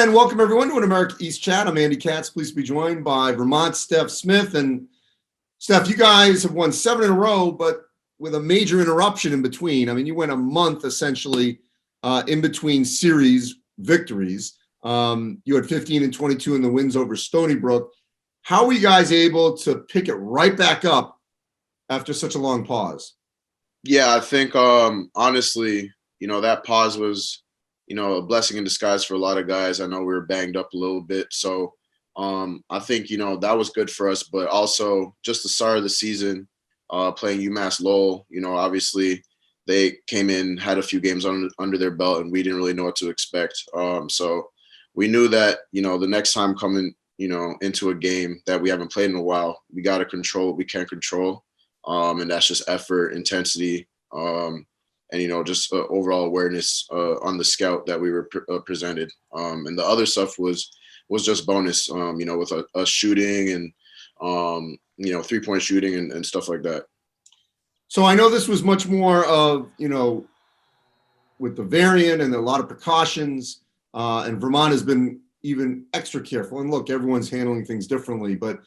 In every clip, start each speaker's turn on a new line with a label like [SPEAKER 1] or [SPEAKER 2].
[SPEAKER 1] And welcome everyone to an America East Chat. I'm Andy Katz. Please be joined by Vermont Stef Smith. And Stef, you guys have won 7 in a row, but with a major interruption in between. I mean, you went a month essentially in between series victories. You had 15 and 22 in the wins over Stony Brook. How were you guys able to pick it right back up after such a long pause?
[SPEAKER 2] Yeah, I think honestly, that pause was, a blessing in disguise for a lot of guys. I know we were banged up a little bit. So I think, that was good for us, but also just the start of the season, playing UMass Lowell, obviously they came in, had a few games under their belt, and we didn't really know what to expect. So we knew that, the next time coming, into a game that we haven't played in a while, we got to control what we can control. And that's just effort, intensity, and just overall awareness on the scout that we were presented. And the other stuff was just bonus, with us shooting and 3-point shooting and stuff like that.
[SPEAKER 1] So I know this was much more of, with the variant and a lot of precautions, and Vermont has been even extra careful. And look, everyone's handling things differently, but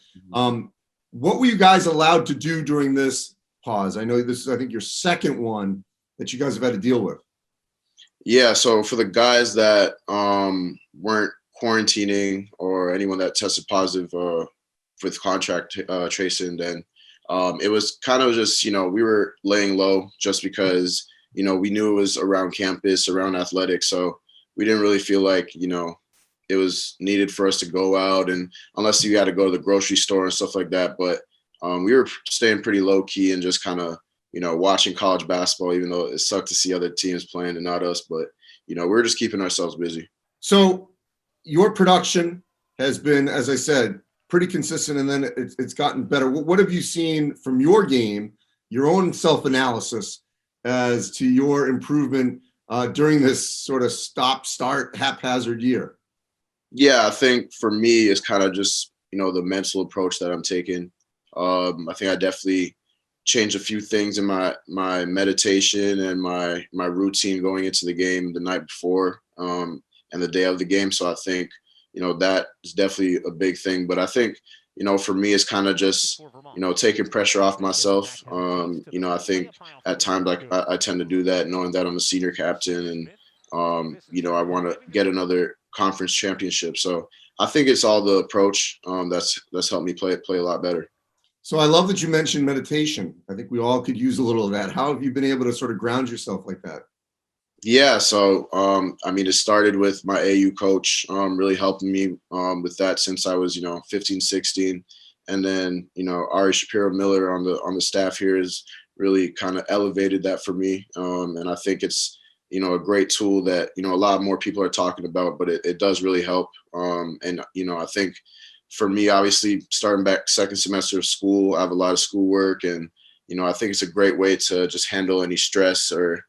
[SPEAKER 1] what were you guys allowed to do during this pause? I know this is, I think, your second one that you guys have had to deal with.
[SPEAKER 2] Yeah, so for the guys that weren't quarantining or anyone that tested positive with contact tracing, then it was kind of just, we were laying low just because, we knew it was around campus, around athletics. So we didn't really feel like, it was needed for us to go out, and unless you had to go to the grocery store and stuff like that. But we were staying pretty low key and just kind of, watching college basketball, even though it sucked to see other teams playing and not us. But, we're just keeping ourselves busy.
[SPEAKER 1] So your production has been, as I said, pretty consistent, and then it's gotten better. What have you seen from your game, your own self-analysis, as to your improvement during this sort of stop-start haphazard year?
[SPEAKER 2] Yeah, I think for me, it's kind of just, the mental approach that I'm taking. I think I definitely changed a few things in my meditation and my routine going into the game the night before and the day of the game. So I think, that is definitely a big thing. But I think, for me, it's kind of just, taking pressure off myself. I think at times I tend to do that, knowing that I'm a senior captain and, I want to get another conference championship. So I think it's all the approach that's helped me play a lot better.
[SPEAKER 1] So I love that you mentioned meditation. I think we all could use a little of that. How have you been able to sort of ground yourself like that?
[SPEAKER 2] Yeah, so it started with my AU coach really helping me with that since I was 15, 16, and then Ari Shapiro Miller on the staff here has really kind of elevated that for me, and I think it's a great tool that a lot more people are talking about, but it does really help. And I think for me, obviously starting back second semester of school, I have a lot of schoolwork, and I think it's a great way to just handle any stress or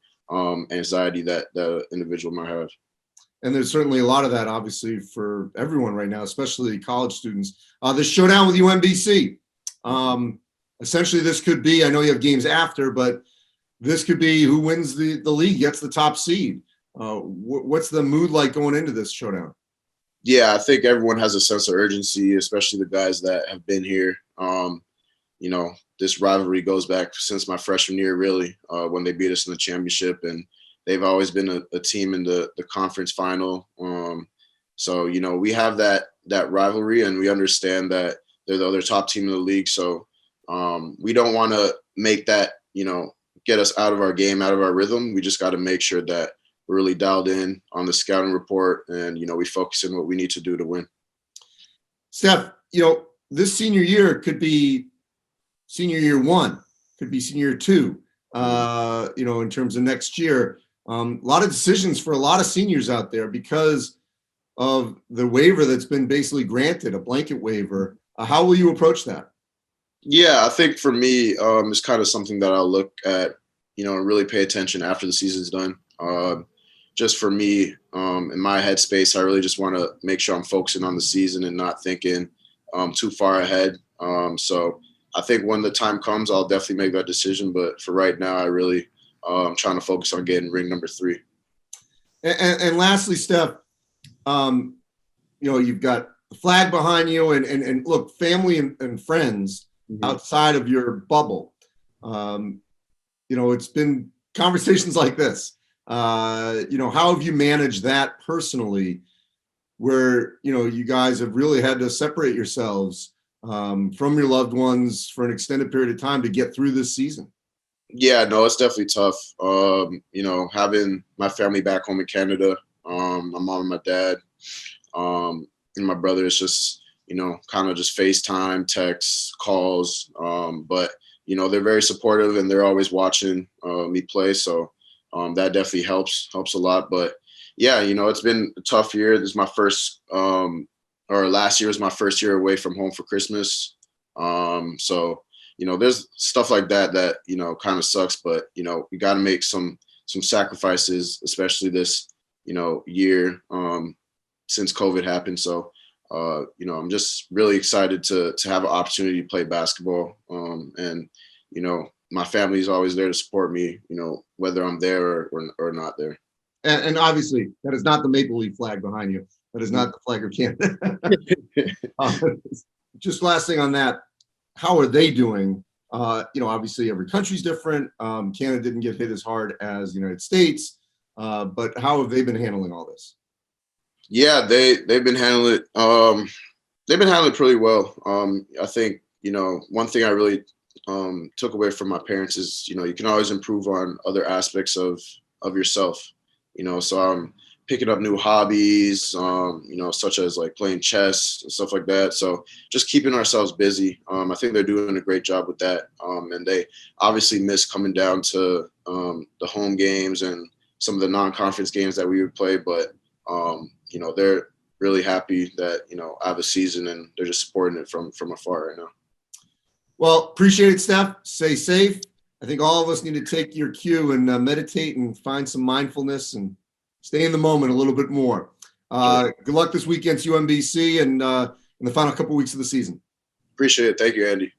[SPEAKER 2] anxiety that the individual might have.
[SPEAKER 1] And there's certainly a lot of that, obviously, for everyone right now, especially college students. The showdown with UMBC. Essentially, this could be, I know you have games after, but this could be who wins the league, gets the top seed. What's the mood like going into this showdown?
[SPEAKER 2] Yeah, I think everyone has a sense of urgency, especially the guys that have been here. This rivalry goes back since my freshman year, really, when they beat us in the championship, and they've always been a team in the conference final. So we have that rivalry, and we understand that they're the other top team in the league. So we don't want to make that get us out of our game, out of our rhythm. We just got to make sure that we're really dialed in on the scouting report, and we focus on what we need to do to win.
[SPEAKER 1] Stef, this senior year could be senior year 1, could be senior year 2. In terms of next year, a lot of decisions for a lot of seniors out there because of the waiver that's been basically granted, a blanket waiver. How will you approach that?
[SPEAKER 2] Yeah, I think for me, it's kind of something that I'll look at, and really pay attention after the season's done. Just for me, in my headspace, I really just want to make sure I'm focusing on the season and not thinking too far ahead. So I think when the time comes, I'll definitely make that decision. But for right now, I really I'm trying to focus on getting ring number 3.
[SPEAKER 1] And lastly, Stef, you've got the flag behind you, and look, family and friends outside of your bubble. It's been conversations like this. How have you managed that personally, where you guys have really had to separate yourselves from your loved ones for an extended period of time to get through this season?
[SPEAKER 2] Yeah, no, it's definitely tough. Having my family back home in Canada, my mom and my dad, and my brother, is just, kind of just FaceTime, texts, calls. But they're very supportive and they're always watching me play. So that definitely helps a lot. But yeah, it's been a tough year. This is my first, or last year was my first year away from home for Christmas. So there's stuff like that kind of sucks, but we got to make some sacrifices, especially this year since COVID happened. So I'm just really excited to have an opportunity to play basketball, and my family is always there to support me, whether I'm there or not there.
[SPEAKER 1] And obviously, that is not the Maple Leaf flag behind you. That is not the flag of Canada. Just last thing on that, how are they doing? Obviously every country's different. Canada didn't get hit as hard as the United States, but how have they been handling all this?
[SPEAKER 2] Yeah, they've been handling it. They've been handling it pretty well. I think one thing I really took away from my parents is you can always improve on other aspects of yourself. So I'm picking up new hobbies, such as like playing chess and stuff like that. So just keeping ourselves busy. I think they're doing a great job with that. And they obviously miss coming down to the home games and some of the non-conference games that we would play. But, they're really happy that, I have a season and they're just supporting it from afar right now.
[SPEAKER 1] Well, appreciate it, Steph. Stay safe. I think all of us need to take your cue and meditate and find some mindfulness and stay in the moment a little bit more. Good luck this weekend to UMBC and in the final couple weeks of the season.
[SPEAKER 2] Appreciate it. Thank you, Andy.